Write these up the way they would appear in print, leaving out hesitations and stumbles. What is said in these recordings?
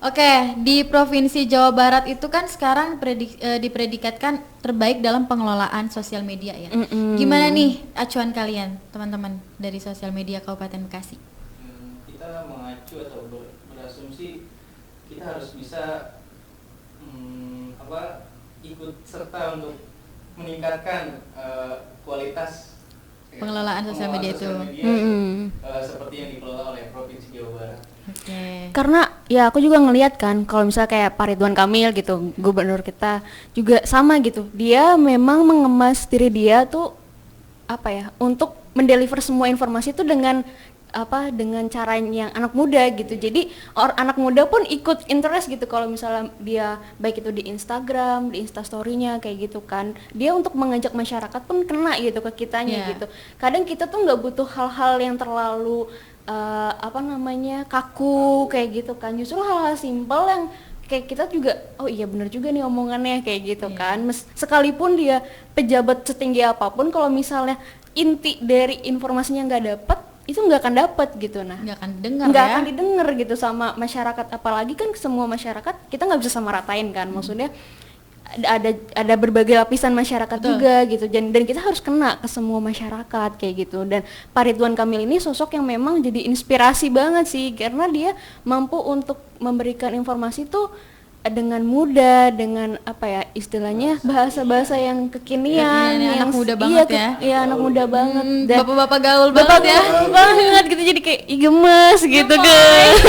Oke, di Provinsi Jawa Barat itu kan sekarang dipredikatkan terbaik dalam pengelolaan sosial media ya. Gimana nih acuan kalian, teman-teman dari sosial media Kabupaten Bekasi? Kita mengacu atau berasumsi kita harus bisa ikut serta untuk meningkatkan kualitas pengelolaan sosial media itu seperti yang dikelola oleh Provinsi Jawa Barat. Karena ya aku juga ngelihat kan kalau misalnya kayak Pak Ridwan Kamil gitu, gubernur kita juga sama gitu. Dia memang mengemas diri dia tuh untuk mendeliver semua informasi itu dengan cara yang anak muda gitu. Jadi anak muda pun ikut interest gitu kalau misalnya dia baik itu di Instagram, di Instastory-nya kayak gitu kan. Dia untuk mengajak masyarakat pun kena gitu ke kitanya gitu. Kadang kita tuh nggak butuh hal-hal yang terlalu kaku kayak gitu kan. Justru hal-hal simpel yang kayak kita juga oh iya benar juga nih omongannya kayak gitu kan. Sekalipun dia pejabat setinggi apapun, kalau misalnya inti dari informasinya nggak dapat, itu nggak akan dapat gitu. Nggak akan didengar gitu sama masyarakat, apalagi kan semua masyarakat kita nggak bisa sama ratain kan. Maksudnya ada berbagai lapisan masyarakat juga gitu, dan kita harus kena ke semua masyarakat kayak gitu. Dan Pak Ridwan Kamil ini sosok yang memang jadi inspirasi banget sih, karena dia mampu untuk memberikan informasi tuh dengan mudah, dengan istilahnya bahasa-bahasa yang kekinian, yang anak muda banget anak muda banget, dan bapak-bapak gaul banget ya, banget gitu, jadi kayak gemes gitu guys.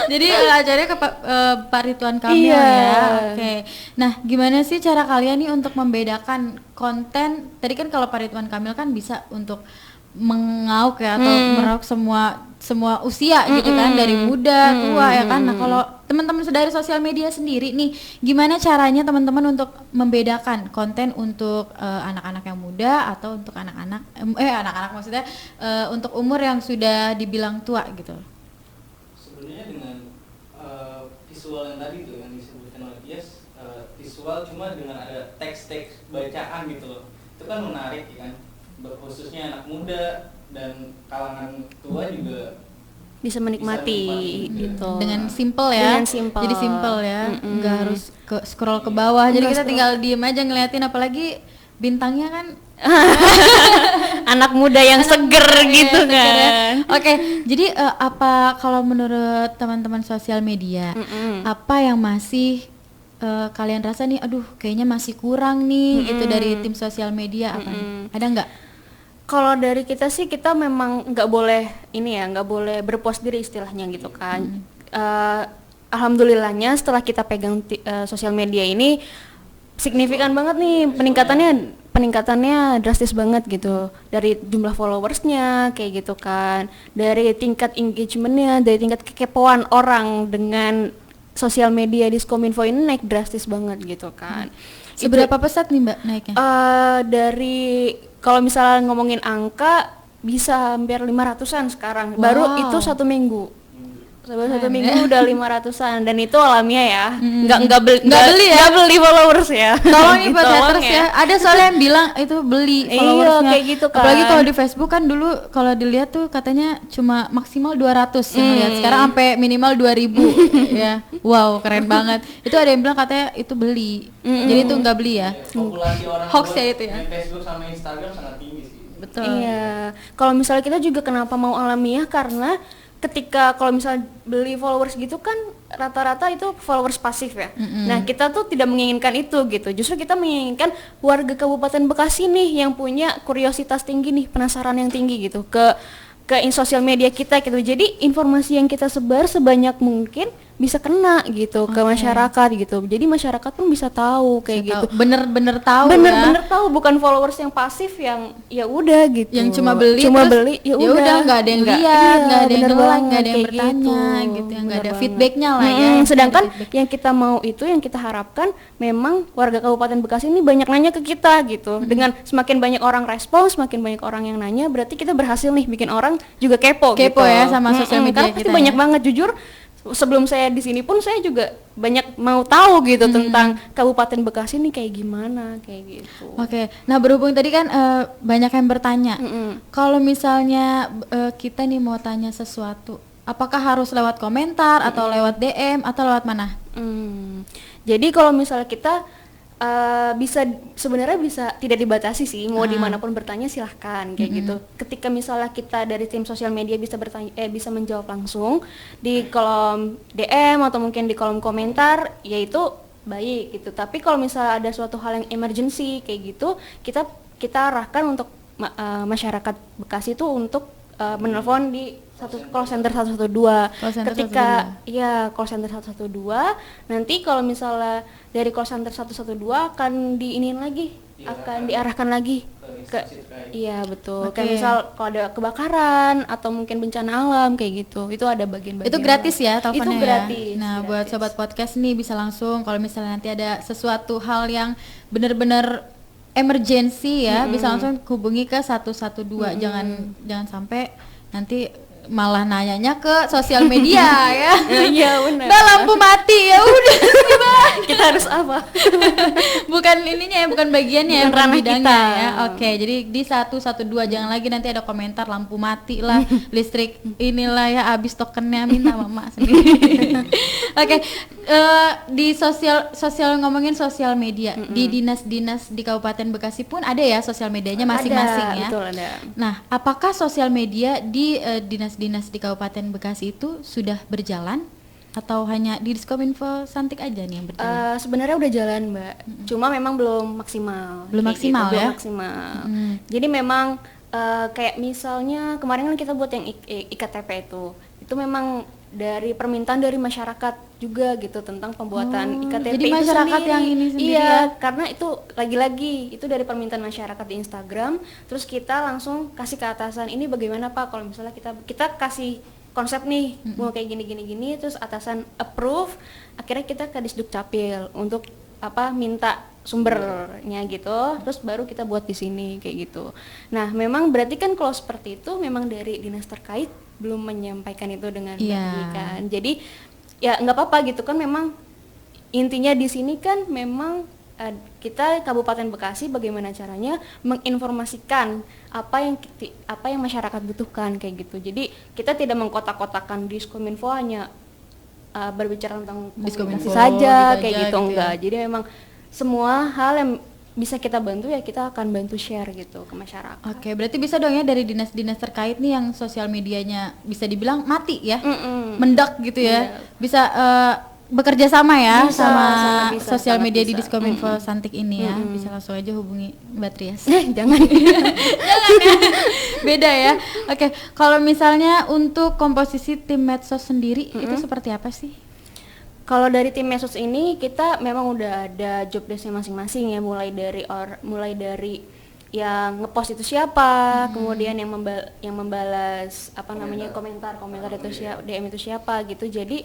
Jadi acaranya ke Pak Ridwan Kamil ya. Oke. Nah, gimana sih cara kalian nih untuk membedakan konten? Tadi kan kalau Pak Ridwan Kamil kan bisa untuk mengauk ya, atau meraup semua usia gitu kan, dari muda tua ya kan. Nah, kalau teman-teman dari sosial media sendiri nih, gimana caranya teman-teman untuk membedakan konten untuk anak-anak yang muda atau untuk anak-anak maksudnya untuk umur yang sudah dibilang tua gitu? Sebenarnya dengan visual yang tadi tuh yang disebutkan oleh Tias, visual cuma dengan ada teks-teks bacaan gitu loh, itu kan menarik ya kan, khususnya anak muda dan kalangan tua juga bisa menikmati gitu dengan simple ya. Jadi simple ya, nggak harus scroll ke bawah, jadi kita tinggal diem aja ngeliatin, apalagi bintangnya kan anak muda yang seger gitu kan. Oke, jadi apa kalau menurut teman-teman sosial media, apa yang masih kalian rasa nih, aduh kayaknya masih kurang nih itu dari tim sosial media, apa nih? Ada nggak? Kalau dari kita sih, kita memang nggak boleh berpuas diri istilahnya gitu kan. Alhamdulillahnya setelah kita pegang sosial media ini signifikan banget nih peningkatannya drastis banget gitu, dari jumlah followersnya kayak gitu kan, dari tingkat engagementnya, dari tingkat kekepoan orang dengan sosial media Diskominfo ini naik drastis banget gitu kan. Seberapa pesat nih Mbak naiknya? Dari kalau misalnya ngomongin angka bisa hampir 500-an sekarang. Baru itu 1 minggu. Satu minggu udah 500-an, dan itu alamiah ya. Nggak beli followers ya. Tolong nih buat haters ya. Ada soalnya yang bilang itu beli followersnya. Kayak gitu kan. Apalagi kalau di Facebook kan dulu kalau dilihat tuh katanya cuma maksimal 200 yang lihat. Sekarang sampai minimal 2000 ya. Wow, keren banget. Itu ada yang bilang katanya itu beli. Jadi itu nggak beli ya. Populasi orang hoax ya itu ya. Facebook sama Instagram sangat tinggi sih. Betul. Iya. Kalau misalnya kita juga kenapa mau alamiah, karena ketika kalau misalnya beli followers gitu kan rata-rata itu followers pasif ya. Nah, kita tuh tidak menginginkan itu gitu. Justru kita menginginkan warga Kabupaten Bekasi nih yang punya kuriositas tinggi nih, penasaran yang tinggi gitu ke sosial media kita gitu. Jadi informasi yang kita sebar sebanyak mungkin bisa kena gitu ke masyarakat gitu. Jadi masyarakat pun bisa tahu kayak gitu. Bener-bener tahu, bukan followers yang pasif yang ya udah gitu. Yang cuma beli ya udah nggak ada yang lihat, nggak ada yang like, nggak ada yang bertanya gitu, yang nggak ada feedbacknya lah ya. Sedangkan yang kita mau itu, yang kita harapkan memang warga Kabupaten Bekasi ini banyak nanya ke kita gitu. Dengan semakin banyak orang respons, semakin banyak orang yang nanya, berarti kita berhasil nih bikin orang juga kepo gitu ya sama sosial media karena pasti banyak banget. Jujur sebelum saya di sini pun saya juga banyak mau tahu gitu tentang Kabupaten Bekasi nih kayak gimana kayak gitu. Oke. Nah, berhubung tadi kan banyak yang bertanya. Kalau misalnya kita nih mau tanya sesuatu, Apakah harus lewat komentar atau lewat DM atau lewat mana? Jadi kalau misalnya kita sebenarnya bisa tidak dibatasi sih, mau dimanapun bertanya silahkan kayak gitu. Ketika misalnya kita dari tim sosial media bisa bertanya, bisa menjawab langsung di kolom DM atau mungkin di kolom komentar, yaitu baik gitu. Tapi kalau misalnya ada suatu hal yang emergency kayak gitu, kita arahkan untuk masyarakat Bekasi itu untuk menelpon di call center 112. Ketika ya call center 112, nanti kalau misalnya dari call center 112 akan diinin lagi, akan diarahkan lagi ke iya betul. Kayak misal kalau ada kebakaran atau mungkin bencana alam kayak gitu. Itu ada bagian-bagian. Itu gratis ya teleponnya? Itu gratis. Ya? Nah, gratis. Buat sobat podcast nih bisa langsung kalau misalnya nanti ada sesuatu hal yang benar-benar emergency ya, bisa langsung hubungi ke 112. Jangan sampai nanti malah nanyanya ke sosial media ya. Iya benar. Mbak lampu mati ya udah gimana? Kita harus apa? Bukan ininya ya, bukan bagiannya, bukan bidangnya kita. ya. Oke, jadi di 112 jangan lagi nanti ada komentar lampu mati lah, listrik inilah ya habis tokennya minta mama sendiri. Oke, di sosial ngomongin sosial media, di dinas-dinas di Kabupaten Bekasi pun ada ya sosial medianya masing-masing ya. Betul ada. Nah, apakah sosial media di dinas-dinas di Kabupaten Bekasi itu sudah berjalan atau hanya di Diskominfo Santik aja nih yang berjalan? Sebenarnya udah jalan Mbak, cuma memang belum maksimal. Belum maksimal gitu, ya? Belum maksimal. Jadi memang kayak misalnya kemarin kan kita buat yang IKTP itu memang dari permintaan dari masyarakat juga gitu tentang pembuatan IKTP jadi itu masyarakat sendiri. yang ini sendiri iya ya? Karena itu lagi-lagi itu dari permintaan masyarakat di Instagram, terus kita langsung kasih ke atasan, ini bagaimana Pak kalau misalnya kita kasih konsep nih mau kayak gini terus atasan approve, akhirnya kita ke Disduk Capil untuk minta sumbernya gitu, terus baru kita buat di sini kayak gitu. Nah memang berarti kan kalau seperti itu memang dari dinas terkait belum menyampaikan itu dengan baik kan. Jadi ya nggak apa-apa gitu kan, memang intinya di sini kan memang kita Kabupaten Bekasi bagaimana caranya menginformasikan apa yang masyarakat butuhkan kayak gitu. Jadi kita tidak mengkotak-kotakan Diskominfo hanya berbicara tentang komunikasi saja kayak gitu enggak. Ya. Jadi memang semua hal yang bisa kita bantu ya kita akan bantu share gitu ke masyarakat. Oke, berarti bisa dong ya dari dinas-dinas terkait nih yang sosial medianya bisa dibilang mati ya, mendak gitu ya, bisa bekerja sama ya sama sosial media di Diskominfo Santik ini ya, bisa langsung aja hubungi Mbak Trias. Jangan, jangan ya, beda ya. Oke, kalau misalnya untuk komposisi tim medsos sendiri itu seperti apa sih? Kalau dari tim medsos ini kita memang udah ada job desk-nya masing-masing ya, mulai dari yang ngepost itu siapa, kemudian yang membalas komentar itu siapa, DM itu siapa gitu. Jadi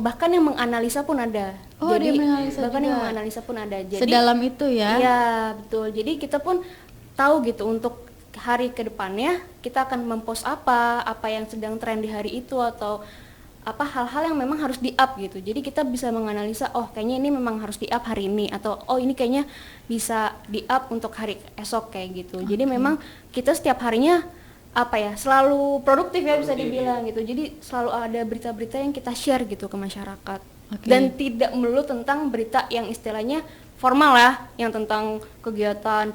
bahkan yang menganalisa pun ada. Oh, jadi bahkan yang menganalisa pun ada. Jadi sedalam itu ya. Iya, betul. Jadi kita pun tahu gitu untuk hari ke depannya kita akan mempost apa yang sedang tren di hari itu, atau hal-hal yang memang harus di-up gitu. Jadi kita bisa menganalisa, oh kayaknya ini memang harus di-up hari ini, atau oh ini kayaknya bisa di-up untuk hari esok kayak gitu. Jadi memang kita setiap harinya selalu produktif ya, bisa dibilang gitu. Jadi selalu ada berita-berita yang kita share gitu ke masyarakat. Dan tidak melulu tentang berita yang istilahnya formal ya, yang tentang kegiatan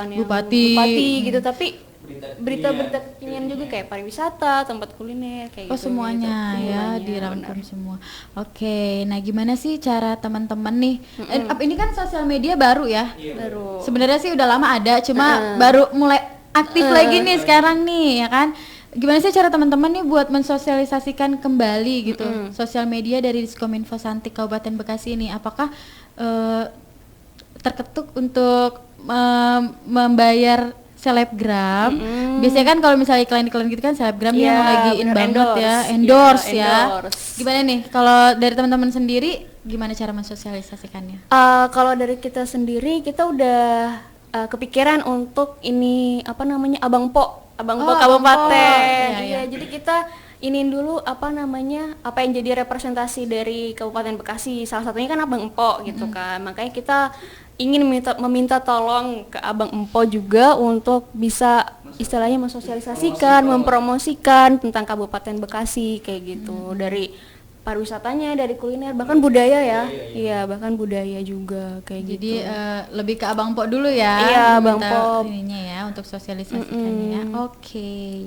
yang bupati gitu, tapi berita-berita kekinian juga kayak pariwisata, tempat kuliner kayak gitu. Semuanya gitu. Ya dirangkum semua. Oke, nah gimana sih cara teman-teman nih? Ini kan sosial media baru ya? Baru. Sebenarnya sih udah lama ada, cuma baru mulai aktif lagi nih sekarang nih, ya kan? Gimana sih cara teman-teman nih buat mensosialisasikan kembali gitu sosial media dari Diskominfo Santik Kabupaten Bekasi ini? Apakah terketuk untuk membayar selebgram? Biasanya kan kalau misalnya iklan-iklan gitu kan selebgram yang lagi in banget ya, endorse ya. Gimana nih kalau dari teman-teman sendiri, gimana cara mensosialisasikannya? Kalau dari kita sendiri, kita udah kepikiran untuk ini Abang Po Kabupaten. Iya, jadi kita iniin dulu apa yang jadi representasi dari Kabupaten Bekasi. Salah satunya kan Abang Empo gitu kan. Makanya kita ingin meminta tolong ke Abang Empo juga untuk bisa istilahnya mensosialisasikan, mempromosikan tentang Kabupaten Bekasi kayak gitu. Dari pariwisatanya, dari kuliner, bahkan budaya ya. Iya, bahkan budaya juga kayak gitu. Jadi lebih ke Abang Po dulu ya. Iya, Abang minta Po. ininya ya untuk sosialisasikannya. Oke.